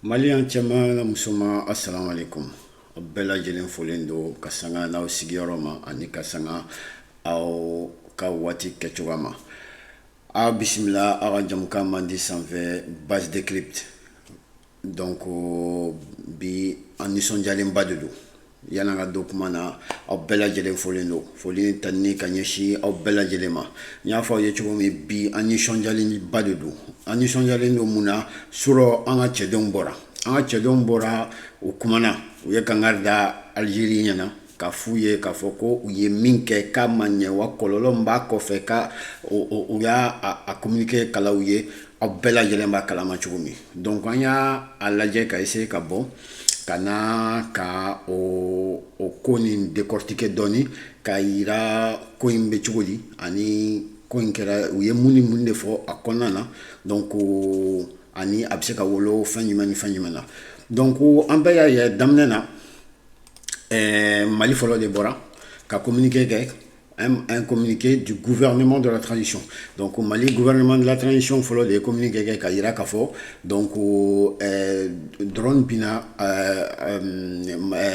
Malian caman na musoman assalamu alaikum. O bɛɛ lajɛlen folen don ka sanga n'aw sigiyɔrɔ ma ani ka sanga aw ka waati kɛcogoya ma. Aw bisimila aw ka jamukan man di sanfɛ base decrypt. Donc bi an nisɔndiyalenba de don. Yan'an ka don kuma na aw bɛɛ lajɛlen folen don. Foli ta ni ka ɲɛsin aw bɛɛ lajɛlen ma. N y'a fɔ aw ye cogo min bi an nisɔndiyalenba de don. An nisɔndiyalen don mun na surɔ an ka cɛdenw bɔra. An ka cɛdenw bɔra u kumana u ye kangari da Algérie ɲɛna ka f'u ye k'a fɔ ko u ye min kɛ k'a ma ɲɛ wa kɔlɔlɔ min b'a kɔfɛ ka u y'a communiqué kala u ye aw bɛɛ lajɛlen b'a kalama cogo min. Donc an y'a lajɛ ka essayer ka bɔ ka na ka o ko nin décortiquer dɔɔni ka yira ko in bɛ cogo di ani ko in kɛra u ye mun ni mun de fɔ a kɔnɔna na. Donc ani a bɛ se ka wolo fɛn jumɛn ni fɛn jumɛn na. Donc an bɛɛ y'a ye daminɛ na Mali fɔlɔ de bɔra ka communiqué kɛ un communiqué du gouvernement de la transition. Donc Mali gouvernement de la transition fɔlɔ de ye communiqué kɛ ka yira k'a fɔ donc drone bina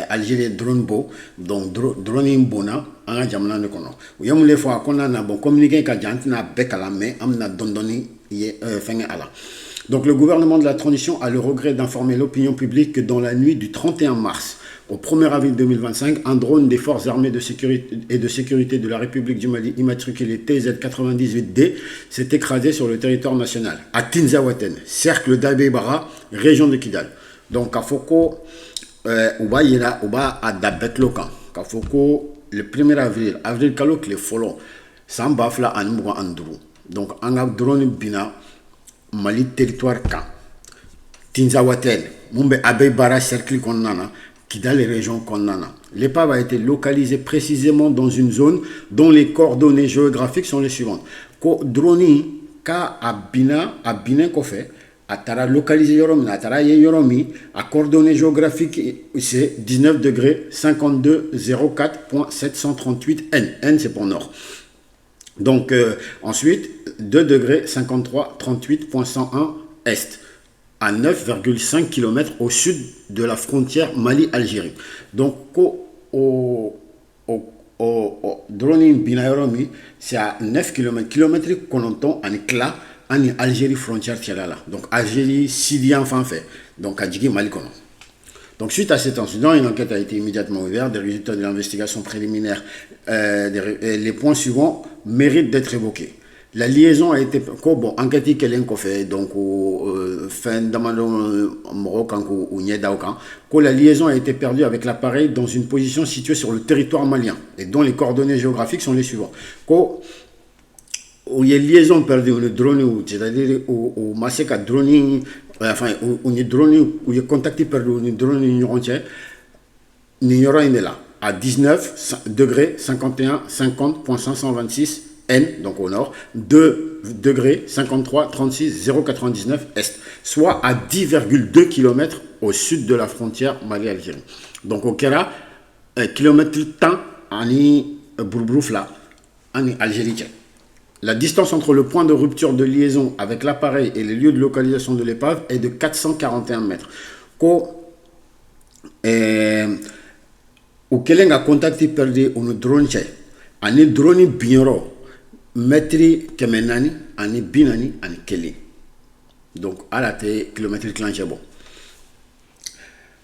Algérie drone bɔ donc drone in bonna an ka jamana de kɔnɔ. U ye mun de fɔ a kɔnɔna na bon communiqué ka jan an tɛna bɛɛ kalan mais an bɛna dɔɔni ye fɛngɛ a la. Donc le gouvernement de la transition a le regret d'informer l'opinion publique que dans la nuit du 31 mars au 1er avril 2025, un drone des forces armées de sécurité de la République du Mali immatriculé TZ98D s'est écrasé sur le territoire national, à Tinzaouaten, cercle d'Abeybara, région de Kidal. Donc à Foko, Uba à Dabetlokan, à Foko, le 1er avril, avril Kalok, les folons, Sambafla Anmouga Androu. Donc un drone bina Mali territoire kan Tinzaouaten, Mumbe Abeybara, cercle Konnana, Kidal les régions Konnana. L'épave a été localisée précisément dans une zone dont les coordonnées géographiques sont les suivantes. Ko droni ka abina kofé atara localisé yoromi atara ye yoromi à coordonnées géographiques c'est 19 degrés 52 04.738 N. N c'est pour nord. Donc ensuite 2 degrés 53 38.101 Est à 9,5 km au sud de la frontière Mali-Algérie. Donc, au drone binayoromi, c'est à 9 km. Kilométrique qu'on entend en éclat en Algérie frontière là. Donc, Algérie, Syrie, enfin fait. Donc, à Djigui, Mali. Donc, suite à cet incident, une enquête a été immédiatement ouverte. Des résultats de l'investigation préliminaire, les points suivants méritent d'être évoqués. La liaison a été bon enquête qu'elle fait donc fin d'amendement Marocan ou Niedaukan que la liaison a été perdue avec l'appareil dans une position située sur le territoire malien et dont les coordonnées géographiques sont les suivantes. Où il y a liaison perdue le drone c'est-à-dire au masséka drone enfin où il drone où il contacté perdu le drone entier n'ignorant il est là à 19 degrés 51 50.526 N, donc au nord, 2 degrés 53 36 099 Est, soit à 10,2 km au sud de la frontière Mali-Algérie. Donc au Kera, kilomètre temps, ani Bourboufla, ani Algérie. La distance entre le point de rupture de liaison avec l'appareil et les lieux de localisation de l'épave est de 441 mètres. Au Keleng a contacté perdu un drone, ani drone bignoro. Métri kemenani ani binani ani keli. Donc à la kilomètre clanché bon.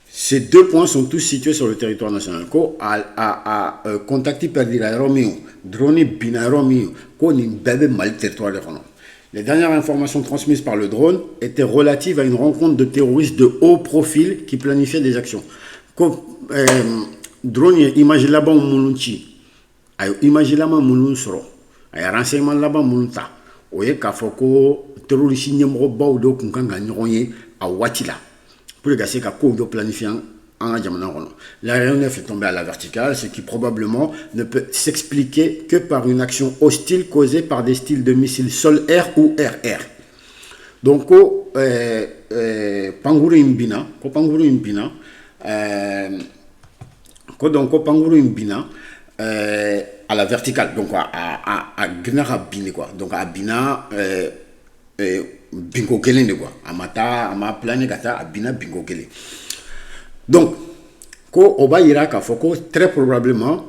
Ces deux points sont tous situés sur le territoire national. Ko a contacté par l'aéromio, drone binaéromio, ko ni bébé mal territoire de Renan. Les dernières informations transmises par le drone étaient relatives à une rencontre de terroristes de haut profil qui planifiaient des actions. Ko drone image là-bas mulunchi. Ayo image là-bas mulunsoro. A y renseignement là-bas multa o ye k'a fɔ ko terroriste ɲɛmɔgɔbaw dɔ kun kan ka ɲɔgɔn ye a waati la pour que se ka kow dɔ planifier an ka jamana kɔnɔ. L'aéronef est tombé à la verticale, ce qui probablement ne peut s'expliquer que par une action hostile causée par des styles de missiles sol-air ou air-air. Donc ko panguru imbina à la verticale, donc à Gnara Bini quoi. Donc à Bina bingo kelen de quoi ama plané kata abina bingo kelen. Donc ko oba ira ka foko très probablement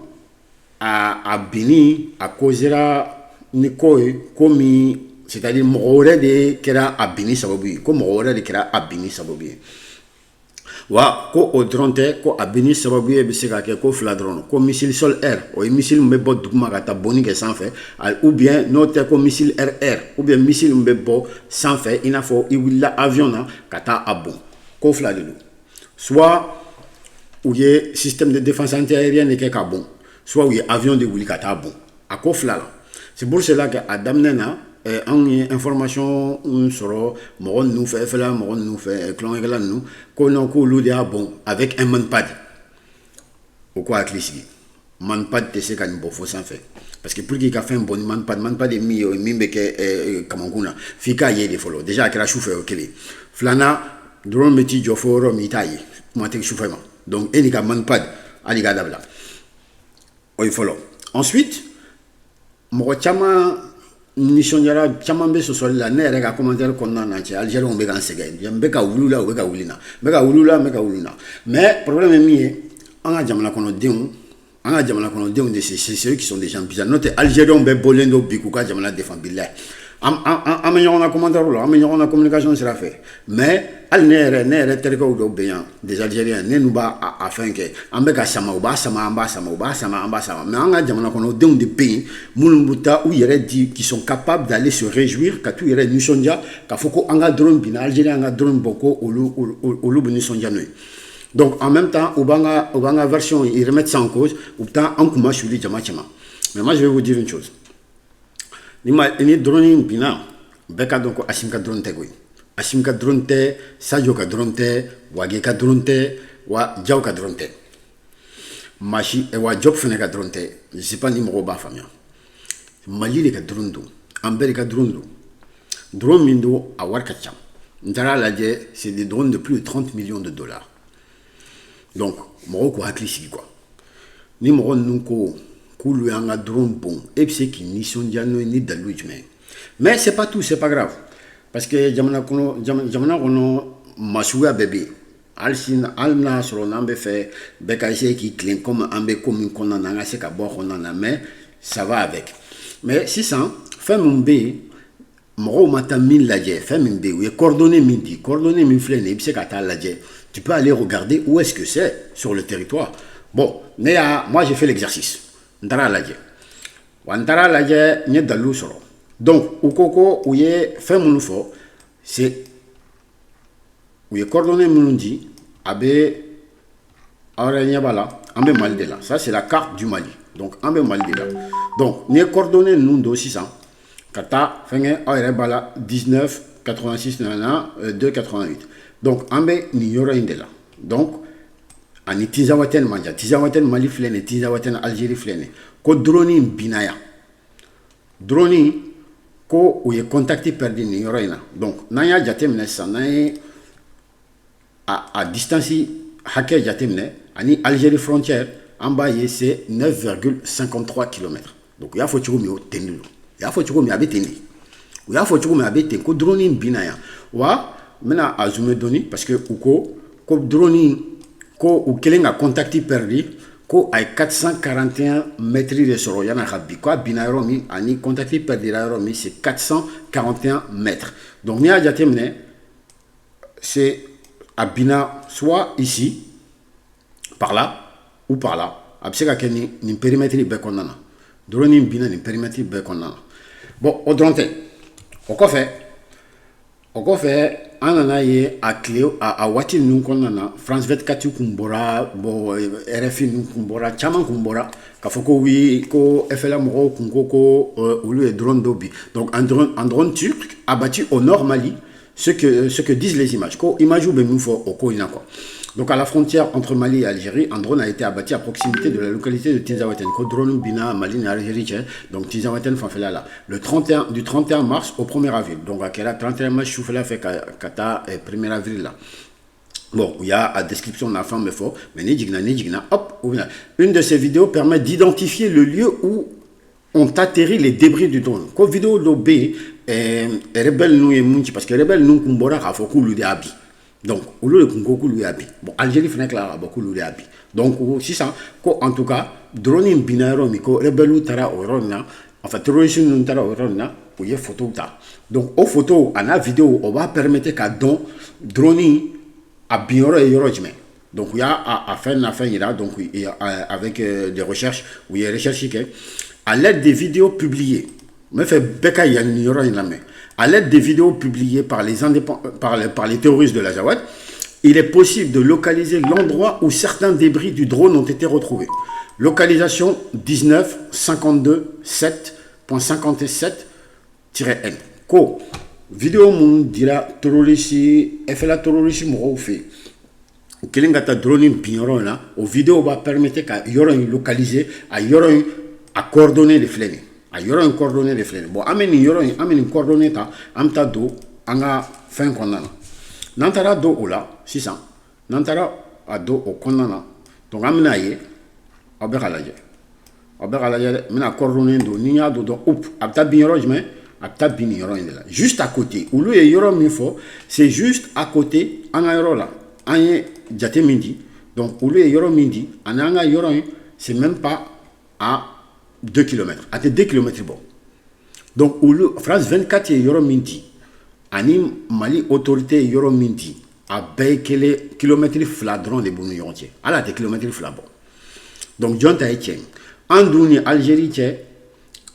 a bini a causera ni koy komi, c'est-à-dire mɔgɔ de kɛra a bini sababu ye, ko mɔgɔ de kɛra a bini sababu ye. Wa ko o dɔrɔn tɛ ko a bini sababu ye bɛ se ka kɛ ko fila dɔrɔn, ko missile sol air, o ye missile min bɛ bɔ duguma ka taa bonni kɛ sanfɛ, ou bien n'o tɛ ko missile air air, ou bien missile min bɛ bɔ sanfɛ i n'a fɔ i wulila avion na ka taa a bon, ko fila de don. Soit u ye système de défense antiaérienne de kɛ ka bon, soit u ye avion de wuli ka taa bon, a ko fila la. C'est pour cela que a daminɛ na an ye information sɔrɔ mɔgɔ ninnu fɛ fɛla mɔgɔ ninnu fɛ tulonkɛkɛla ninnu ko non k'olu de y'a bon avec un manpad, o ko hakili sigi. Manpad tɛ se ka nin bɔ fo sanfɛ parce que pour que ka fɛn bɔ ni manpad ye min ye min bɛ kɛ kamankun na f'i k'a ye de fɔlɔ, déjà a kɛra sufɛ o kelen, filanan drone bɛ t'i jɔ fo yɔrɔ min i t'a ye kuma tɛ sufɛ ma, donc e ni ka manpad hali k'a dabila o ye fɔlɔ. Ensuite mɔgɔ caman nisɔndiyara caman bɛ sɔsɔli la, ne yɛrɛ ka commentaire kɔnɔna na cɛ Algériens bɛ k'an sɛgɛn, n bɛ ka wuli la u bɛ ka wuli na, n bɛ ka wuli la n bɛ ka wuli na, mais problème ye min ye an ka jamana kɔnɔdenw de c'est ceux qui sont des gens bizarres, n'o tɛ Algériens bɛɛ bɔlen don bi k'u ka jamana défend bilahi. An bɛ ɲɔgɔn na commentaire la, an bɛ ɲɔgɔn na communication sira fɛ, mais hali ne yɛrɛ terikɛw dɔw bɛ yan des Algériens ne n'u b'a a fɛn kɛ, an bɛ ka sama u b'a sama an b'a sama u b'a sama an b'a sama, mais an ka jamana kɔnɔdenw de bɛ yen minnu bɛ taa u yɛrɛ di qui sont capables d'aller se réjouir ka t'u yɛrɛ nisɔndiya k'a fɔ ko an ka drone binna Algérien an ka drone bɔ ko olu bɛ nisɔndiya n'o ye. Donc en même temps u b'an ka version ils remettent ça en cause, u bɛ taa an kuma suli jama cɛman. Mais moi je vais vous dire une chose. Ni drone in bina bɛɛ ka dɔn ko Asim ka drone tɛ koyi, Asim ka drone tɛ, Sadio ka drone tɛ, Wage ka drone tɛ, wa Diaw ka drone tɛ, wa Diop fɛnɛ ka drone tɛ, je sais pas ni mɔgɔw b'a faamuya. Mali de ka drone don, an bɛɛ de ka drone don, drone min don a wari ka ca, n taara lajɛ c'est des drones de plus de 30 millions de dollars. Donc mɔgɔw ko hakili sigi quoi, ni mɔgɔ ninnu ko k'ulu y'an ka drone bon e bɛ se k'i nisɔndiya n'o ye ni dalilu jumɛn. Mais c'est pas tout, c'est pas grave, parce que jamana kɔnɔ masuguya bɛɛ bɛ yen, hali n'a sɔrɔ n'an bɛ fɛ bɛɛ ka essayer k'i tilen comme an bɛ ko min kɔnɔna na an ka se ka bɔ kɔnɔna na, mais ça va avec. Mais sisan fɛn min bɛ yen mɔgɔw ma taa min lajɛ, fɛn min bɛ yen u ye coordonnées min di, coordonnées min filɛ nin ye i bɛ se ka taa lajɛ, tu peux aller regarder où est-ce que c'est sur le territoire. Bon moi j'ai fait l'exercice, n taara lajɛ wa n taara lajɛ n ye dalilu sɔrɔ. Donc u ko u ye fɛn minnu fɔ c'est u ye coordonnées minnu di a bɛ aw yɛrɛ ɲɛ b'a la an bɛ Mali de la, ça c'est la carte du Mali, donc an bɛ Mali de la. Donc ni ye coordonnées ninnu don sisan ka taa fɛnkɛ aw yɛrɛ b'a la 19 86 2 88, donc an bɛ nin yɔrɔ in de la. Donc ani Tinzawatène man jan, Tinzawatène Mali filɛ nin ye, Tinzawatène Algérie filɛ nin ye, ko drone in binna yan, drone in ko u ye contacté perdu nin yɔrɔ in na. Donc n'an y'a jateminɛ sisan n'an ye a distance hakɛ jateminɛ ani Algérie frontière an b'a ye c'est 9,53 km. Donc u y'a fɔ cogo min o ten de don, u y'a fɔ cogo min a bɛ ten de, u y'a fɔ cogo min a bɛ ten ko drone in binna yan. Wa n bɛna a zoomer dɔɔni parce que u ko drone in ko u kɛlen ka contacté perdu ko a ye 441 mètres de sɔrɔ yan'a ka bin, ko a binna yɔrɔ min ani contacté perdira yɔrɔ min c'est 441 mètres. Donc n'i y'a jateminɛ c'est a binna soit ici par là ou par là, a bɛ se ka kɛ nin périmètre bɛɛ kɔnɔna na, drone in binna nin périmètre bɛɛ kɔnɔna na. Bon o dɔrɔn tɛ, o kɔfɛ an nana ye a tile a waati ninnu kɔnɔna na France 24 kun bɔra, bon RFI ninnu kun bɔra, caman kun bɔra k'a fɔ ko oui ko FLA mɔgɔw kun ko olu ye drone dɔ bin. Donc un drone turc abattu au nord Mali, ce que disent les images, ko image bɛ min fɔ o ko in na quoi. Donc à la frontière entre Mali et Algérie, un drone a été abattu à proximité de la localité de Tinzawatène. Ko drone bina Mali et Algérie, donc Tinzawatène fanfela là. Du 31 mars au 1er avril. Donc à quel 31 mars choufela fait kata 1er avril là. Bon, il y a la description de la femme mais fort, mais ni hop, une de ces vidéos permet d'identifier le lieu où ont atterri les débris du drone. Ko vidéo do B rebelle nous est munchi parce que rebelle nous kumbora ka fo kulu de abi. Donc au lieu de kungo kulu abi. Bon Algérie fena kala beaucoup kulu de abi. Donc si ça ko en tout cas drone binaro miko rebelle tara orona enfin terroriste nous tara orona pour y photo ta. Donc aux photos à la vidéo on va permettre qu'à don drone à binaro et yorojme. Donc il y a à faire là donc il y a avec des recherches où il y a recherché que à l'aide des vidéos publiées me fait beka yaniro iname à l'aide des vidéos publiées par les par les terroristes de la Jawad, il est possible de localiser l'endroit où certains débris du drone ont été retrouvés. Localisation 19 52 7.57-N. Ko vidéo mon dira terroriste fait la terroriste mo fait kelingata drone pinoro là au vidéo va permettre qu'à yoro localiser à yoro à coordonner les flènes à yoro coordonner les flènes bon ameni yoro ameni coordonner ta amta do anga fin konnana nantara do ola 600 nantara a do o konnana donc amena ye obekalaje mina coordonner do niya do up apta binoro jme apta binoro là juste à côté où le yoro mifo c'est juste à côté anga yoro là anye jate mindi donc au lieu yoro mindi ananga yoro c'est même pas à 2 km à 2 km bon donc au lieu France 24 yoro mindi ani Mali autorité yoro mindi a bekele kilomètre fladron de bonu yontier ala te kilomètre flabo donc jonta etien andouni Algérie tie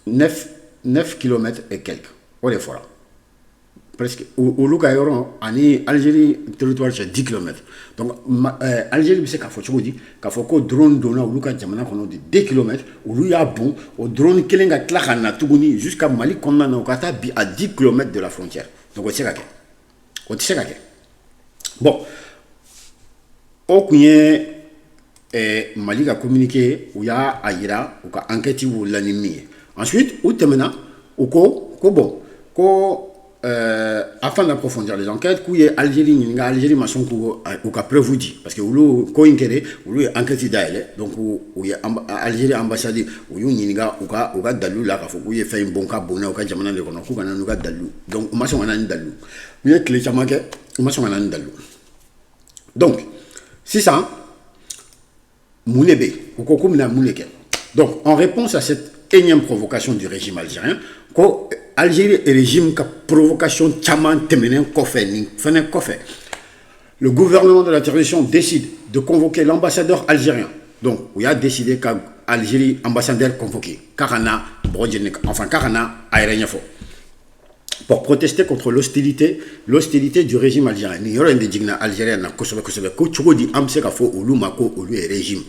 9 km et quelques au les fora presque au Luka Yoron, Algérie territoire c'est 10 km. Donc Algérie c'est qu'à faut dire qu'à faut que drone donna au Luka Jamana qu'on a de 2 km où il y a bon au drone qui lenga tlakana tuguni jusqu'à Mali qu'on a au Kata à 10 km de la frontière. Donc on sait qu'à bon au kunye Mali a communiqué où il y a Aïra ou qu'a enquête ou l'anime. Ensuite où temena ou ko bon ko afin d'approfondir les enquêtes, il Algérie, Algérie, machin, ou qu'a prévu dit, parce que vous coïnkéré, vous enquête d'ailleurs, donc où il y a Algérie ambassade, où il y a ou qu'a dalou là, où il fait un bon cas, bon, ou qu'a jamana le kono, ou qu'a n'a dalou, donc machin on a dalou, il y a clé chamake, machin on a dalou. Donc, c'est ça, moulébé, ou kokum na mouleke. Donc, en réponse à cette énième provocation du régime algérien, Algérie et régime qui provocation tchaman temenen kofé le gouvernement de la transition décide de convoquer l'ambassadeur algérien. Donc, il a décidé qu'Algérie ambassadeur convoqué Karana Brodjenek, enfin Karana Aérenyafo, pour protester contre l'hostilité du régime algérien. Il y aura une digna algérienne na Kosovo ko chogodi amse ka fo ulumako olu régime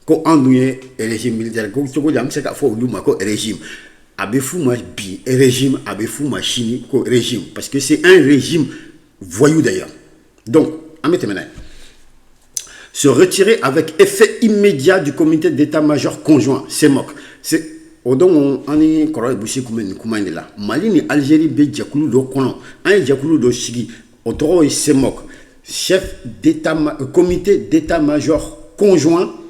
ko andouye régime militaire ko chogodi amse ka fo ulumako régime abefou ma bi régime abefou ma chini ko régime parce que c'est un régime voyou d'ailleurs. Donc se retirer avec effet immédiat du comité d'état-major conjoint CEMOC. C'est odon on est correct boucher comme là Mali ni Algérie be jakulu do kono un jakulu do sigi otoro et CEMOC chef d'état comité d'état-major conjoint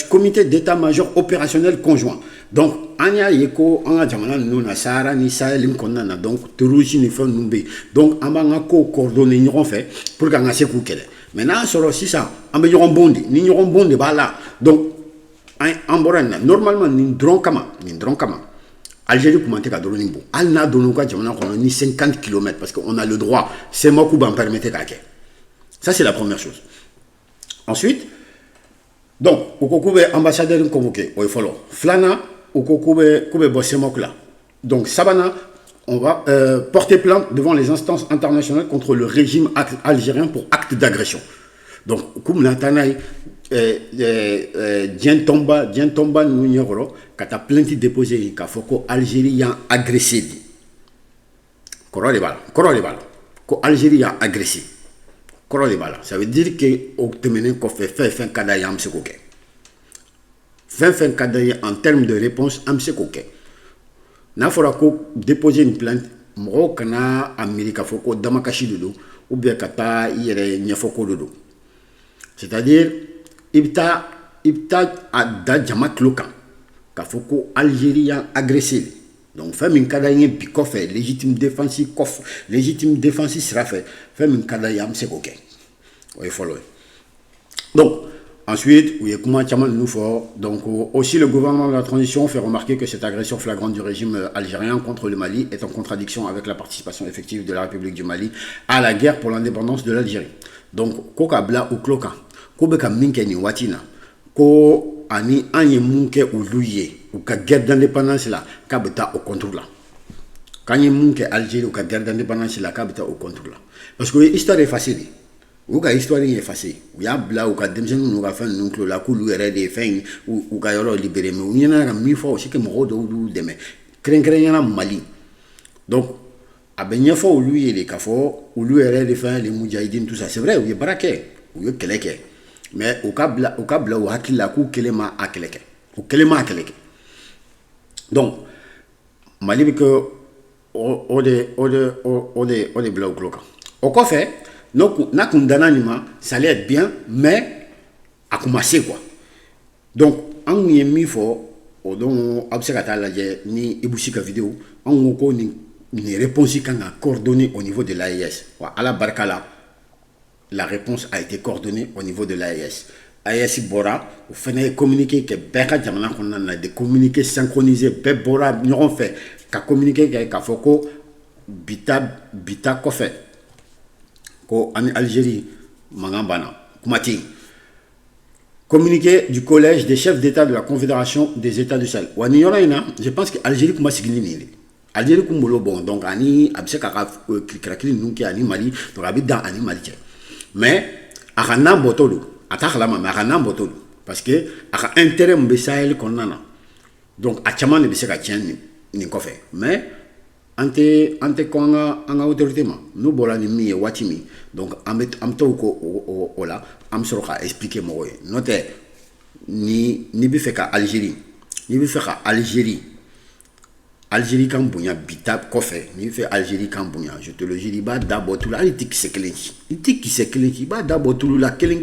comité d'état-major opérationnel conjoint. Donc anya yeko anga jamana no na sara ni sahel konna na donc terrorisme ni fa numbe donc amanga ko coordonner ni on fait pour ganga se ku kele maintenant soro si ça ambe yoron bondi ni yoron bondi bala donc en borana normalement ni drone kama Algérie commenter ka drone bo al na dono ka jamana ko ni 50 km parce qu'on a le droit c'est moi qui ban permettre ka ça c'est la première chose. Ensuite donc au kokoube ambassadeur convoqué o follow flana au kokoube bossemok là. Donc Sabana, on va porter plainte devant les instances internationales contre le régime algérien pour acte d'agression. Donc comme Natanaï Dientomba Nounioro, quand tu as plainte déposée, qu'il faut que l'Algérie a agressé. Corolebala. L'Algérie a agressé. Corolebala. Ça veut dire que fait kadayam se koke. Fin kadaya en termes de réponse am se koke. Na fora ko déposer une plainte mo kana Amerika foko damakashi dodo ou bien kata yere nyafoko dodo. C'est-à-dire ibta a da jamak lokan ka foko Algérie a agressé Donc fait min kada yen bi kɔfɛ légitime défense sera fait fait min kada yam se ko kɛ o ye fɔlɔ ye. Donc ensuite, oui, donc aussi le gouvernement de la transition fait remarquer que cette agression flagrante du régime algérien contre le Mali est en contradiction avec la participation effective de la République du Mali à la guerre pour l'indépendance de l'Algérie. Donc, koka bla ou kloka, ko beka minke ni watina, ko ani anye munke ou luye, ou ka guerre d'indépendance la, ka beta au contrôle la. Quand y munke Algérie ou ka guerre d'indépendance la, ka beta au contrôle la. Parce que l'histoire est facile. Ou ka histoire est effacée. Ou ya bla ou ka demsen nou ka fin nou la kou lou ere de fin ou ka yoro libéré mais ou yana ka mi fois aussi que mo do deme. Kren yana Mali. Donc a benye fois ou lui les ka fo ou lou ere de fin les moudjahidines tout ça c'est vrai ou ye braqué ou ye keleke. Mais au ka bla ou hakila kou kelema a keleke. Ou kelema a keleke. Donc Mali bi que o de bla ou kloka. Au quoi fait donc, ça allait être bien, mais à commencer quoi. Donc, en y a mis fort, donc, observateur ni ebusika vidéo, en ko ni réponse quand a coordonné au niveau de l'AES. À la Barkala, la réponse a été coordonnée au niveau de l'AES. AES Bora, vous faites communiquer que Beka Jamana qu'on a des communiqués synchronisés, Bora, nous avons fait, qu'à communiquer qu'à Foko, Bita Kofet. En Algérie, Mangambana, Koumati. Communiqué du collège des chefs d'État de la Confédération des États du Sahel. Je pense que l'Algérie comme Sigilini. Algérie comme bon, donc Ani Abseka Krakili Nunki Ani Mali, donc habite dans Ani Mali. Mais Arana Botolo, Ataklama, Arana Botolo, parce que a intérêt au Sahel qu'on a. Donc Achaman ne Besseka tient ni Kofé. Mais ante konga anga autorité ma nous bolani mi watimi donc am to ko ola am soroka expliquer mo noté ni bi feka Algérie kan bunya bitab kofé ni fait Algérie kan bunya je te le dis ba d'abord tout là il dit qui c'est clé ba d'abord tout là kelen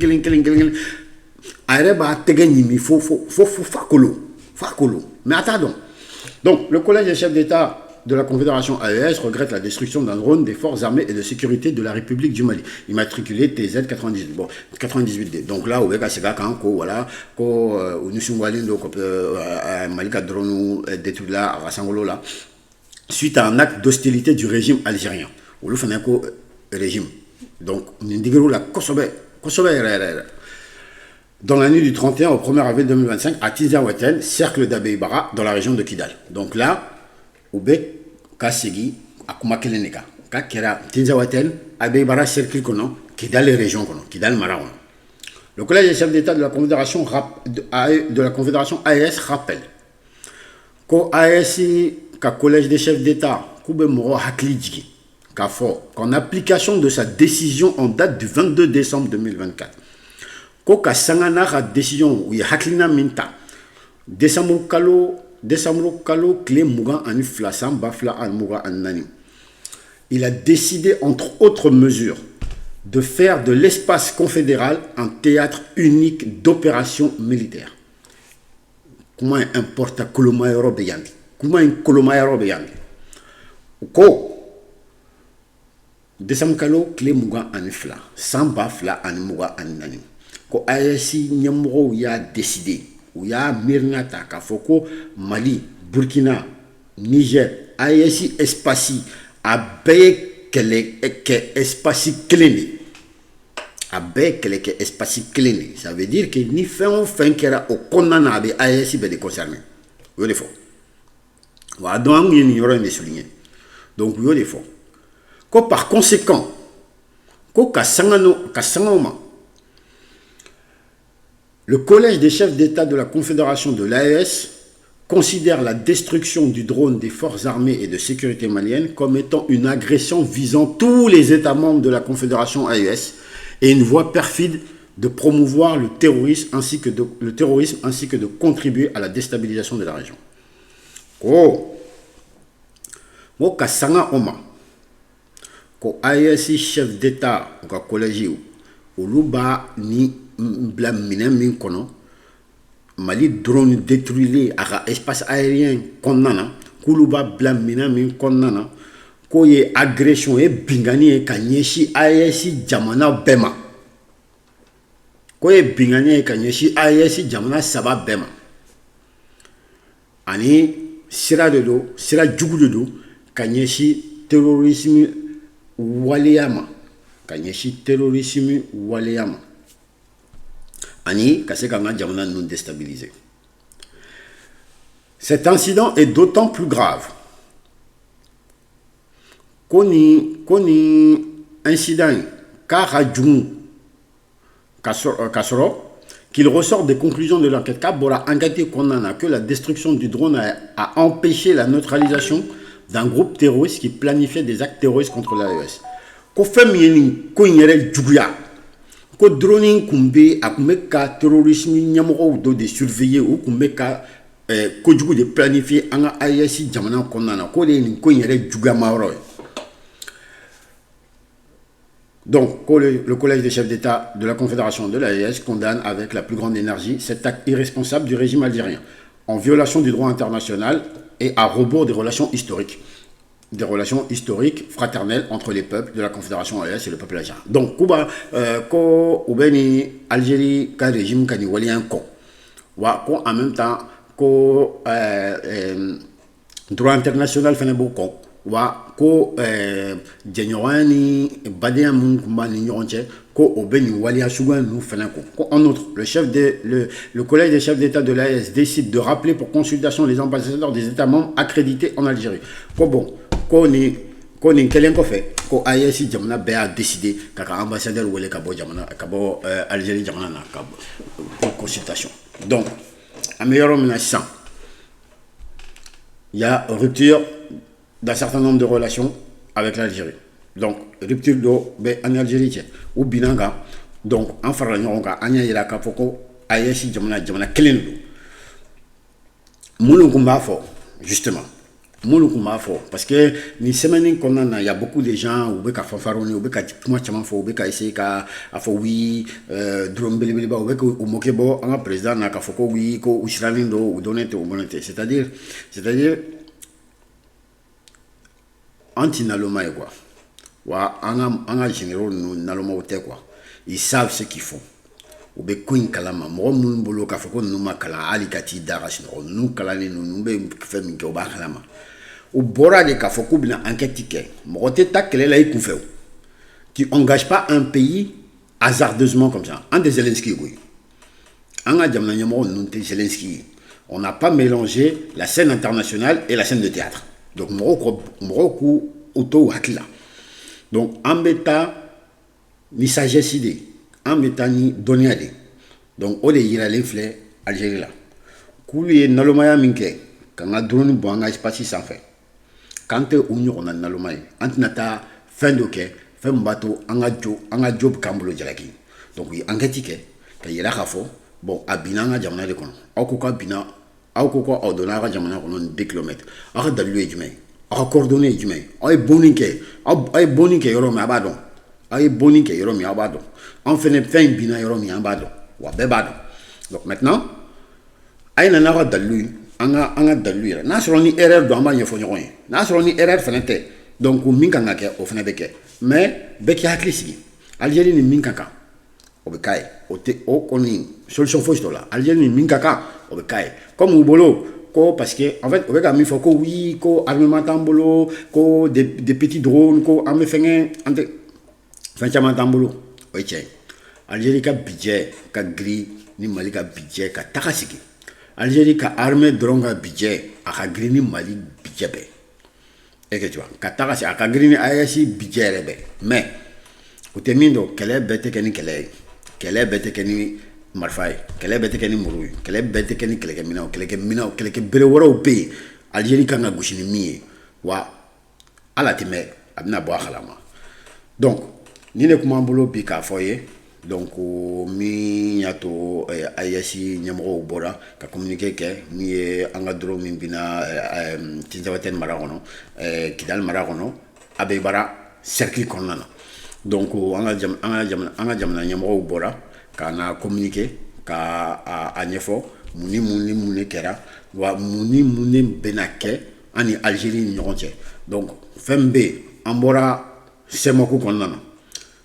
areba tegani mi fo fakolo mais attends donc le collège des chefs d'État de la Confédération AES regrette la destruction d'un drone des forces armées et de sécurité de la République du Mali, immatriculé TZ 98. Bon, 98D. Donc là, au Béka voilà, nous sommes allés à Malika drone détruit là, à Rassangolo là, suite à un acte d'hostilité du régime algérien. Ou le Fanako régime. Donc, nous disons la Kosovo. Dans la nuit du 31 au 1er avril 2025, à Tizawaten, cercle d'Abeibara, dans la région de Kidal. Donc là, Oubek Kasegi, Akumakeleneka, Kakera, Tinzawaten, Abeibara, cercle kono, Kidal les régions kono, Kidal Maraon. Le collège des chefs d'État de la Confédération AES rappelle qu'au AES, qu'à collège des chefs d'État, Koube Moro Haklidji, qu'en application de sa décision en date du 22 décembre 2024, qu'au Sangana a décision où il y a Haklina Minta, décembre Kalo Clé Mougan en Flassan, Bafla en Mouga en Nani. Il a décidé, entre autres mesures, de faire de l'espace confédéral un théâtre unique d'opérations militaires. Comment importe Kolomayoro Beyandi? Comment Kolomayoro Beyandi? Ko décembre Kalo Clé Mouga en Fla, sans Bafla en Mouga en Nani. Ko Ayasi Nyamro ya décidé. Où il y a Mirnata, Kafoko, Mali, Burkina, Niger, Ayesi Espasi, Abe Espasi Cléné. Abe Espasi Cléné. Ça veut dire que ni fin qui era au condamné avec Ayesi de concerné. Vous avez faux. Voilà, donc il y aura une souligné. Donc vous avez faux. Par conséquent, le collège des chefs d'État de la Confédération de l'AES considère la destruction du drone des forces armées et de sécurité maliennes comme étant une agression visant tous les États membres de la Confédération AES et une voie perfide de promouvoir le terrorisme ainsi que de contribuer à la déstabilisation de la région. Kasanga Oma, ko AES chef d'État ou collège ou luba ni bla minen min kono Mali drone détruit à espace aérien qu'on a kuluba bila mina min kɔnɔna na k'o ye agression ye bingani ye ka ɲɛsin AES jamana bɛɛ ma k'o ye bingani ye ka ɲɛsin AES jamana 3 bɛɛ ma ani sira de don sira jugu de don ka ɲɛsin terrorisme waleya ma ka ɲɛsin terrorisme waleya ma ani ka se ka an ka jamana ninnu déstabiliser. Cet incident est d'autant plus grave koni incident k'a jugu ka sɔrɔ qu'il ressort des conclusions de l'enquête qu'a bɔra enquête kɔnɔna que la destruction du drone a empêché la neutralisation d'un groupe terroriste qui planifiait des actes terroristes contre l'AES. Ko fɛn min ye nin ko in yɛrɛ juguya ko drone kun bɛ a kun bɛ ka terrorisme ɲɛmɔgɔw dɔ de surveiller u kun bɛ ka kojugu de planifier an ka AES jamana kɔnɔna na ko de ye nin ko in yɛrɛ juguyama yɔrɔ ye. Donc, le Collège des chefs d'État de la Confédération de l'AES condamne avec la plus grande énergie cet acte irresponsable du régime algérien, en violation du droit international et à rebours des relations historiques fraternelles entre les peuples de la Confédération AES et le peuple algérien. Donc, Cuba, ko ubeni Algérie ka régime ka ni walien ko, wa ko en même temps ko droit international fene bo ko. Wa ko Djenyorani Badea Munkumba ni ɲɔgɔn ko o bɛ nin waliya suguya ninnu fana ko en outre le collège des chefs d'État de l'AES décide de rappeler pour consultation les ambassadeurs des États membres accrédités en Algérie. Ko bon ko nin kelen kɔfɛ ko AES jamana bɛɛ a décidé k'a ka ambassadeur wele ka bɔ Algérie jamana na ka pour consultation. Donc a me yɔrɔ min na sisan il y a rupture d'un certain nombre de relations avec l'Algérie. Donc, rupture en Algérie, ou binanga. Donc, en faisant anya yira ka foko AES jamana kelen do. Mulu kumba fo justement. Mulu kumba fo parce que ni semaine qu'on a, il y a beaucoup de gens ou beka fanfaroni ou beka kuma chama fo beka essayer ka afo oui drone belebeleba ou beka ou mokebo en président na ka foko oui ko usralindo ou donete ou monete. C'est-à-dire anti-naloma quoi. Wa anga généraux naloma ote quoi. Ils savent ce qu'ils font. Ou be kuin kalama mo mun bolo ka foko numa kala ali kati daras no nu kala ni nu be fe mi ko ba kalama. Ou bora de ka foko bina enquête ke. Mo te takele la iku fe. Tu engages pas un pays hasardeusement comme ça. Un des Zelensky oui. Anga jamna nyamo nu te Zelensky. On n'a pas mélangé la scène internationale et la scène de théâtre. Donc, Morocco, auto hakila. Donc, en bêta, ni sagesse idée, en bêta, ni donné. Donc, on est y flé Algérie là. Koulier nalomaya minke, quand on a drone bon, on a espace sans fait. Quand on a nalomaya, antinata, fin de quai, fin bateau, on a job cambulo jalaki. Donc, oui, enquête, quand il y a la rafo, bon, abina, jamana de kon. Okuka bina. Aw ko ko aw donna ka jamana kono 2 km aw dalu ejumay aw coordonner ejumay ay boninke yoro mi abado ay boninke yoro mi abado on fene fin bina yoro mi abado wa be bado. Donc maintenant ay na ka dalu anga dalu ya na soro ni erreur do amba nyefo nyoy na soro ni erreur fenete donc min kan ngake o fene beke mais beki haklisi Algérie ni min kan ka o be kay o koni solution fausse là Algérie ni min kan ka o be kay comme au boulot, parce que en fait, avec il faut que oui, que armement tambolo, que des petits drones, que armée fait un tambolo. Oui tiens, Algérie a budget, a gris, ni Mali a budget, a takasiki. Algérie a armée drone a budget, a gris ni Mali budget. Et que tu vois, a takasiki, a gris ni AES budget mais au termine quelle est bête quelle est bête marfay kele bete keni muru kele bete keni kele minao kele bere woro pe Algérie kanga gushini mi wa ala time abna bo khalama. Donc ni ne kuma mbolo bi ka foye donc mi yato ayasi nyamro bora ka communiquer ke mi anga dro min bina tinzawaten maragono kidal maragono abe bara cercle konnana. Donc anga jamna nyamro bora kana communiquer ka a ɲɛfɔ muni kɛra wa muni benake ani Algérie ni ɲɔgɔn cɛ. Donc fɛn bɛ yen an bɔra CEMACO kɔnɔna na.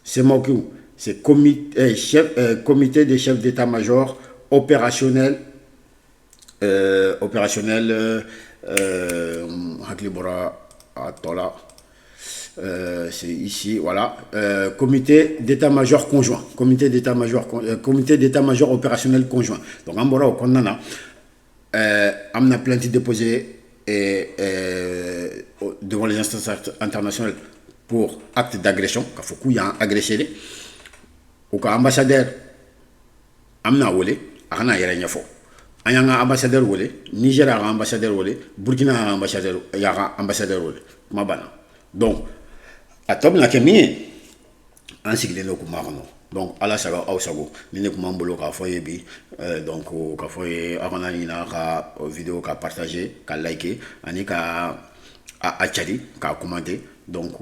CEMACO c'est comité des chefs d'état-major opérationnel hakili bɔra a tɔ la. C'est ici, voilà, comité d'état-major conjoint, comité d'état-major opérationnel conjoint. Donc, en Bora, on a plainte déposée devant les instances internationales pour acte d'agression, car faut qu'il y a agressé. Au cas ambassadeur, amna wole, arana yere fo. Ayanga ambassadeur wole, Niger a ambassadeur wole, Burkina a ambassadeur wole, mabana. Donc, a top na kemi an sigilen do kuma kono. Donc ala saga aw sago ni ne kuma mbolo ka foye bi donc ka foye akona ni na ka vidéo ka partager ka liker ani ka a chadi ka commenter donc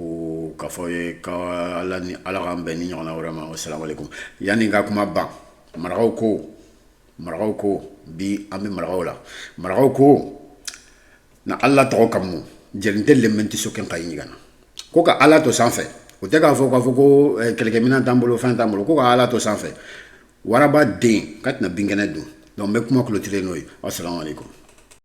ka foye ka ala ni ala ram ben ni ñona vraiment assalamu alaikum yani ga kuma ba maragaw ko bi ambi maragaw la maragaw ko na alla to kamu jelintel le menti soken kay ni gana ko ka ala to sanfɛ o tɛ k'a fɔ ko kɛlɛkɛminɛn t'an bolo fɛn t'an bolo ko ka ala to sanfɛ waraba den k'a tɛna binkɛnɛ dun donc n bɛ kuma clôturer n'o ye assalamu alaikum